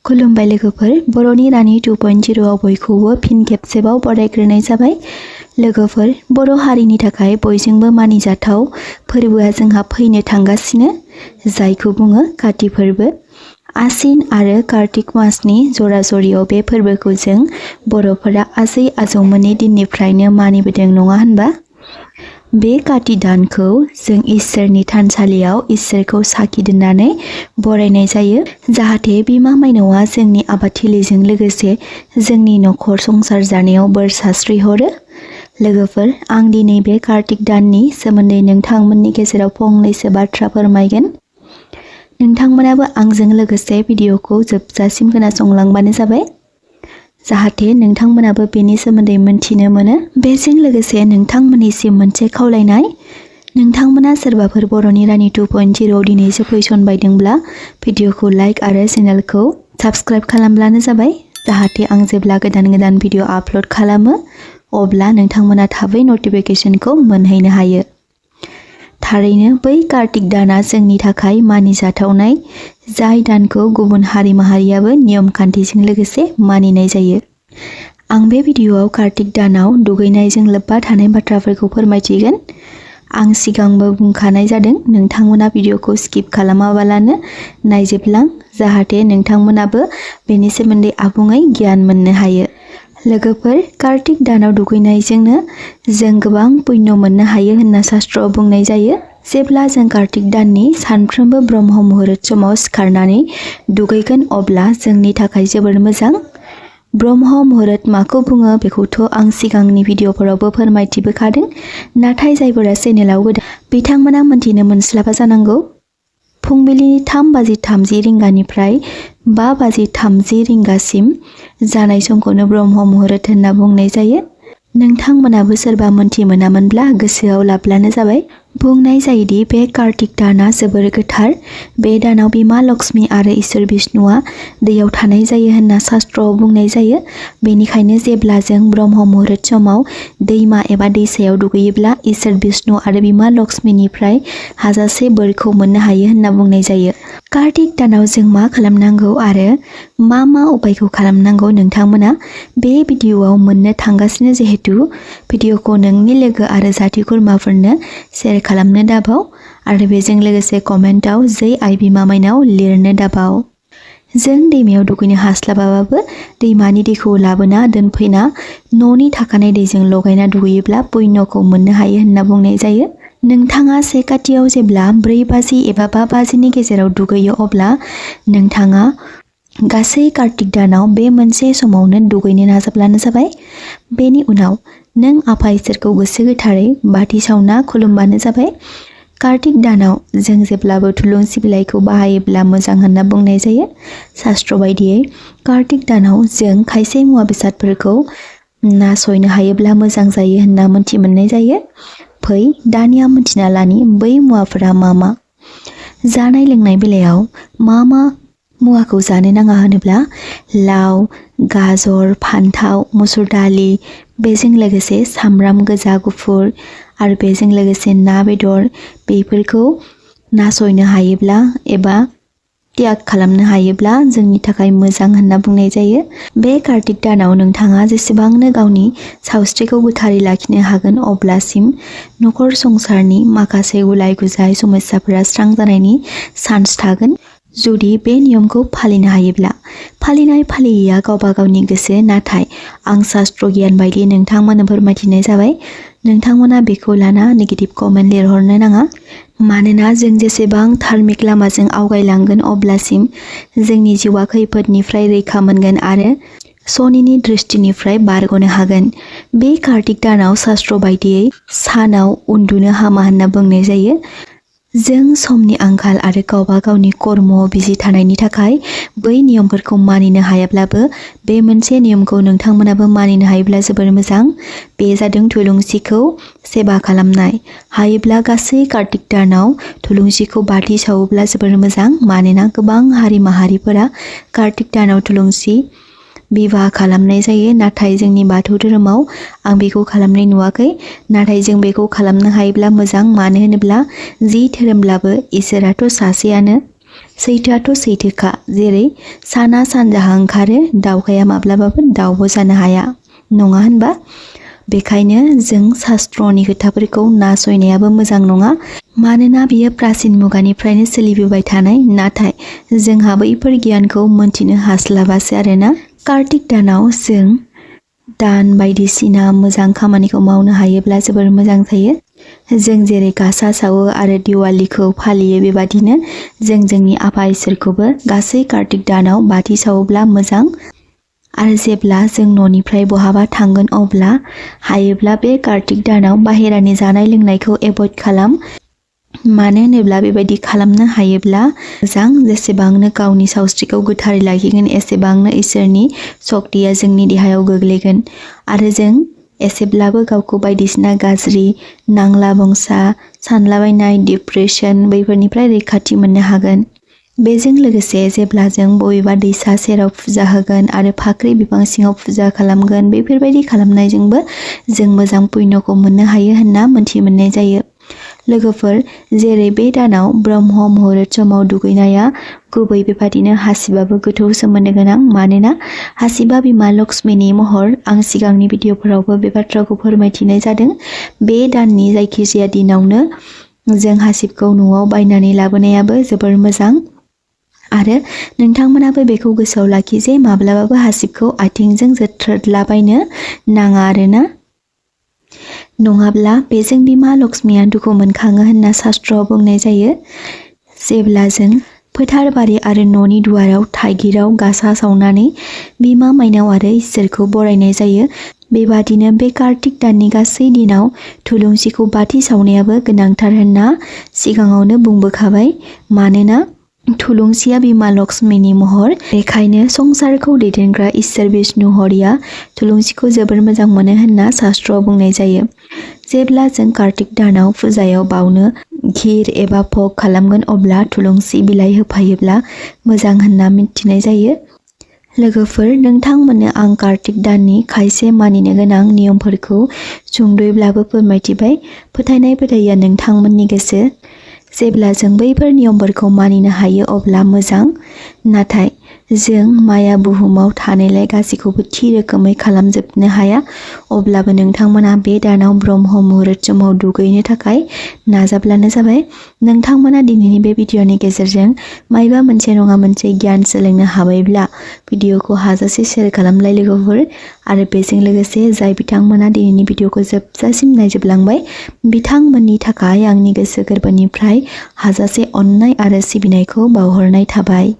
खुलुमबाय लोगोफोर, बर'नि रानि 2.0 आव बयखौबो फिन खेबसेबाव बरायग्रोनाय जाबाय। लोगोफोर, बर' हारिनि थाखाय बयजोंबो मानिजाथाव फोरबोआ जोंहा फैनो थांगासिनो, जायखौ बुङो काति फोरबो। आसिन आरो कार्तिक मासनि जरा-जरियाव बे फोरबोखौ जों बर'फोरा आजै-आजौमोननि दिननिफ्रायनो मानिबोदों, नङा होनबा? बे काति दानखौ जों इसोरनि थानसालियाव इसोरखौ साखि दोननानै बरायनाय जायो, जाहाथे बिमा माइनावआ जोंनि आबादथिलिजों लोगोसे जोंनि नखर संसार जानायाव बोर सारस्रिहरो। लोगोफोर, आं दिनै बे कार्तिक दाननि सोमोन्दै नोंथांमोननि गेजेराव फंनैसो बाथ्रा फोरमायगोन। नोंथांमोनाबो आंजों लोगोसे भिडिअखौ जोबजासिम खोनासंलांबानो जाबाय, जाहाथे नोंथांमोनाबो बेनि सोमोन्दै मोनथिनो मोनो। बेजों लोगोसे नोंथांमोननिसिम मोनसे खावलायनाय, नोंथांमोना सोरबाफोर बर'नि रानि 2.0 आव दिनैसो फैसनबायदोंब्ला भिडिअखौ लाइक आरो चेनेलखौ साबस्क्राइब खालामब्लानो जाबाय, जाहाथे आं जेब्ला गोदान भिडिअ आपल'ड खालामो अब्ला नोंथांमोना थाबै नटिफिकेसनखौ मोनहैनो हायो। थारैनो बै कार्तिक दाना जोंनि थाखाय मानिजाथावनाय, जाय दानखौ गुबुन हारि माहारियाबो नियम खान्थिजों लोगोसे मानिनाय जायो। आं बे भिडिअआव कार्तिक दानाव दुगैनायजों लोब्बा थानाय बाथ्राफोरखौ फोरमायथिगोन। आं सिगांबो बुंखानाय जादों, नोंथांमोना भिडिअखौ स्किप खालामाबालानो नायजोबलां, जाहाथे नोंथांमोनाबो बेनि सोमोन्दै आबुङै गियान मोननो हायो। लोगोफोर, कार्तिक दानाव दुगैनायजोंनो जों गोबां पुण्य मोननो हायो होनना शास्त्रआव बुंनाय जायो। जेब्ला जों कार्तिक दाननि सानफ्रोमबो ब्रह्म मुहुर्त समाव सिखारनानै दुगैगोन अब्ला जोंनि थाखाय जोबोर मोजां। ब्रह्म मुहुर्त माखौ बुङो बेखौथ' आं सिगांनि भिडिअफोरावबो फोरमायथिबोखादों, नाथाय जायफोरा चेनेलाव गोदान बिथांमोना मोनथिनो मोनस्लाबा जानांगौ। फुंबिलिनि 3:30 रिंगानिफ्राय 5:30 रिंगासिम जानाय समखौनो ब्रह्म मुहुर्त होनना बुंनाय जायो। नोंथांमोनाबो सोरबा मोनथि मोनामोनब्ला गोसोआव लाब्लानो जाबाय। बुंनाय जायोदि बे कार्तिक दाना जोबोर गोथार। बे दानाव बिमा लक्ष्मी आरो इसोर बिष्णुआ दैयाव थानाय जायो होनना शास्त्रआव बुंनाय जायो। बेनिखायनो जेब्ला जों ब्रह्म मुहुर्त समाव दैमा एबा दैसायाव दुगैयोब्ला इसोर बिष्णु आरो बिमा लक्ष्मीनिफ्राय हाजासे बोरखौ मोननो हायो होनना बुंनाय जायो। कार्तिक दानाव जों मा खालामनांगौ आरो मा उपायखौ खालामनांगौ नोंथांमोना बे भिडिअआव मोननो थांगासिनो, जिहेतु भिडिअखौ नोंनि लोगो आरो जाथि खुरमाफोरनो शेयार खालामनो दाबाव आरो बेजों लोगोसे कमेन्टआव जै आइ बिमा माइनाव लिरनो दाबाव। जों दैमायाव दुगैनो हास्लाबाबाबो दैमानि दैखौ लाबोना दोनफैना न'नि थाखानाय दैजों लगायना दुगैयोब्ला पुण्यखौ मोननो हायो होनना बुंनाय जायो। नोंथाङा से कातियाव जेब्ला 4 बाजि एबा 5 बाजिनि गेजेराव दुगैयो अब्ला नोंथाङा गासै कार्तिक दानाव बे मोनसे समावनो दुगैनो नाजाब्लानो जाबाय। बेनि उनाव नों आफा इसोरखौ गोसो गोथारै बाथि सावना खुलुमबानो जाबाय। कार्तिक दानाव जों जेब्लाबो थुलुंसि बिलाइखौ बाहायोब्ला मोजां होनना बुंनाय जायो। शास्त्र बायदियै कार्तिक दानाव जों खायसे मुवा बेसादफोरखौ नासयनो हायोब्ला मोजां जायो होनना मोनथि मोननाय जायो। फै दानिया मोनथिना लानि बै मुवाफोरा मा। जानाय लोंनाय बेलायाव मा मुवाखौ जानो नाङा होनोब्ला लाव, गाजर, फान्थाव, मुसुर दालि, बेजों लोगोसे सामब्राम गोजा, गुफुर आरो बेजों लोगोसे ना बेदर, बेफोरखौ नासयनो हायोब्ला एबा त्याग खालामनो हायोब्ला जोंनि थाखाय मोजां होनना बुंनाय जायो। बे कार्तिक दानाव नोंथाङा जेसेबांनो गावनि सावस्रिखौ गोथारै लाखिनो हागोन अब्लासिम नखर संसारनि माखासे गुलाय गुजाय समस्याफोरा स्रां जानायनि चान्स थागोन। जुदि बे नियमखौ फालिनो हायोब्ला। फालिनाय फालियैया गावबा गावनि गोसो, नाथाय आं शास्त्र गियान बायदि नोंथांमोननो फोरमायथिनाय जाबाय। नोंथांमोना बेखौ लाना नेगेटिभ कमेन्ट लिरहरनो नाङा, मानोना जों जेसेबां धार्मिक लामाजों आवगायलांगोन अब्लासिम जोंनि जिउआ खैफोदनिफ्राय रैखा मोनगोन आरो शनिनि दृष्टिनिफ्राय बारग'नो हागोन। बे कार्तिक दानाव शास्त्र बायदियै सानाव उन्दुनो हामा होनना बुंनाय जायो। जों समनि आंखाल आरो गावबा गावनि कर्मआव बिजि थानायनि थाखाय बै नियमफोरखौ मानिनो हायाब्लाबो बे मोनसे नियमखौ नोंथांमोनाबो मानिनो हायोब्ला जोबोर मोजां। बे जादों थुलुंसिखौ सेबा खालामनाय। हायोब्ला गासै कार्तिक दानाव थुलुंसिखौ बाथि सावोब्ला जोबोर मोजां, मानोना गोबां हारि माहारिफोरा कार्तिक दानाव थुलुंसि बिबाह खालामनाय जायो। नाथाय जोंनि बाथौ धोरोमाव आं बेखौ खालामनाय नुवाखै। नाथाय जों बेखौ खालामनो हायोब्ला मोजां। मानो होनोब्ला जि धोरोमब्लाबो इसोराथ' सासेयानो। सैथोआथ' सैथोखा। जेरै साना सानजाहा ओंखारो, दावखाया माब्लाबाबो दाउबो जानो हाया, नङा होनबा? बेखायनो जों शास्त्रनि खोथाफोरखौ नासयनायाबो मोजां नङा। मानोना बियो प्राचीन मुगानिफ्रायनो सोलिबोबाय थानाय। नाथाय जोंहा बैफोर गियानखौ मोनथिनो हास्लाबासै आरोना। कार्तिक दानाव जों दान बायदिसिना मोजां खामानिखौ मावनो हायोब्ला जोबोर मोजां जायो। जों जेरै गासा सावो आरो दिवालीखौ फालियो, बेबादिनो जों जोंनि आफा इसोरखौबो गासै कार्तिक दानाव बाथि सावोब्ला मोजां। आरो जेब्ला जों न'निफ्राय बहाबा थांगोन अब्ला हायोब्ला बे कार्तिक दानाव बाहेरानि जानाय लोंनायखौ एभयड खालाम। मानो होनोब्ला बेबायदि खालामनो हायोब्ला मोजां। जेसेबांनो गावनि सावस्रिखौ गोथारै लाखिगोन एसेबांनो इसोरनि सक्तिया जोंनि देहायाव गोग्लैगोन आरो जों एसेब्लाबो गावखौ बायदिसिना गाज्रि नांला बंसा सानलाबायनाय डिप्रेसन बैफोरनिफ्राय रैखाथि मोननो हागोन। बेजों लोगोसे जेब्ला जों बबेबा दैसा सेराव फुजा होगोन आरो फाख्रि बिफां सिङाव फुजा खालामगोन, बेफोरबायदि खालामनायजोंबो जों मोजां पुण्यखौ मोननो हायो होनना मोनथि मोननाय जायो। लोगोफोर, जेरै बे दानाव ब्रह्म मुहुर्त समाव दुगैनाया गुबै, बेबादिनो हासिबाबो गोथौ सोमोन्दो गोनां। मानोना हासिबा बिमा लक्ष्मीनि महर। आं सिगांनि भिडिअफोरावबो बे बाथ्राखौ फोरमायथिनाय जादों। बे दाननि जायखिजाया दिनावनो जों हासिबखौ न'आव बायनानै लाबोनायाबो जोबोर मोजां। आरो नोंथांमोनाबो बेखौ गोसोआव लाखि जे माब्लाबाबो हासिबखौ आथिंजों जोथ्रोदलाबायनो नाङा आरोना। नङाब्ला बेजों बिमा लक्ष्मीया दुखु मोनखाङो होनना शास्त्रआव बुंनाय जायो। जेब्ला जों फोथार बारि आरो न'नि दुवाराव थाइगिराव गासा सावनानै बिमा माइनाव आरो इसोरखौ बरायनाय जायो, बेबादिनो बे कार्तिक दाननि गासै दिनाव थुलुंसिखौ बाथि सावनायाबो गोनांथार होनना सिगाङावनो बुंबोखाबाय। मानोना थुलुंसिया बिमा लक्ष्मीनि महर। बेखायनो संसारखौ दैदेनग्रा इसोर बिष्णु हरिया थुलुंसिखौ जोबोर मोजां मोनो होनना शास्त्रआव बुंनाय जायो। जेब्ला जों कार्तिक दानाव फुजायाव बावनो घिर एबा भग खालामगोन अब्ला थुलुंसि बिलाइ होफायोब्ला मोजां होनना मिथिनाय जायो। लोगोफोर, नोंथांमोननो आं कार्तिक दाननि खायसे मानिनो गोनां नियमफोरखौ सुंद'यैब्लाबो फोरमायथिबाय। फोथायनाय फोथायैया नोंथांमोननि गोसो। जेब्ला जों बैफोर नियमफोरखौ मानिनो हायो अब्ला मोजां। नाथाय जों माया बुहुमाव थानायलाय गासैखौबो थि रोखोमै खालामजोबनो हाया। अब्लाबो नोंथांमोना बे दानाव ब्रह्म मुहुर्त समाव दुगैनो थाखाय नाजाब्लानो जाबाय। नोंथांमोना दिनैनि बे भिडिअनि गेजेरजों मायबा मोनसे नङा मोनसे गियान सोलोंनो हाबायब्ला भिडिअखौ हाजासे शेयार खालामलाय लोगोफोर। आरो बेजों लोगोसे जाय बिथांमोना दिनैनि भिडिअखौ जोबजासिम नायजोबलांबाय, बिथांमोननि थाखाय आंनि गोसो गोरबोनिफ्राय हाजासे अननाय आरो सिबिनायखौ बावहरनाय थाबाय।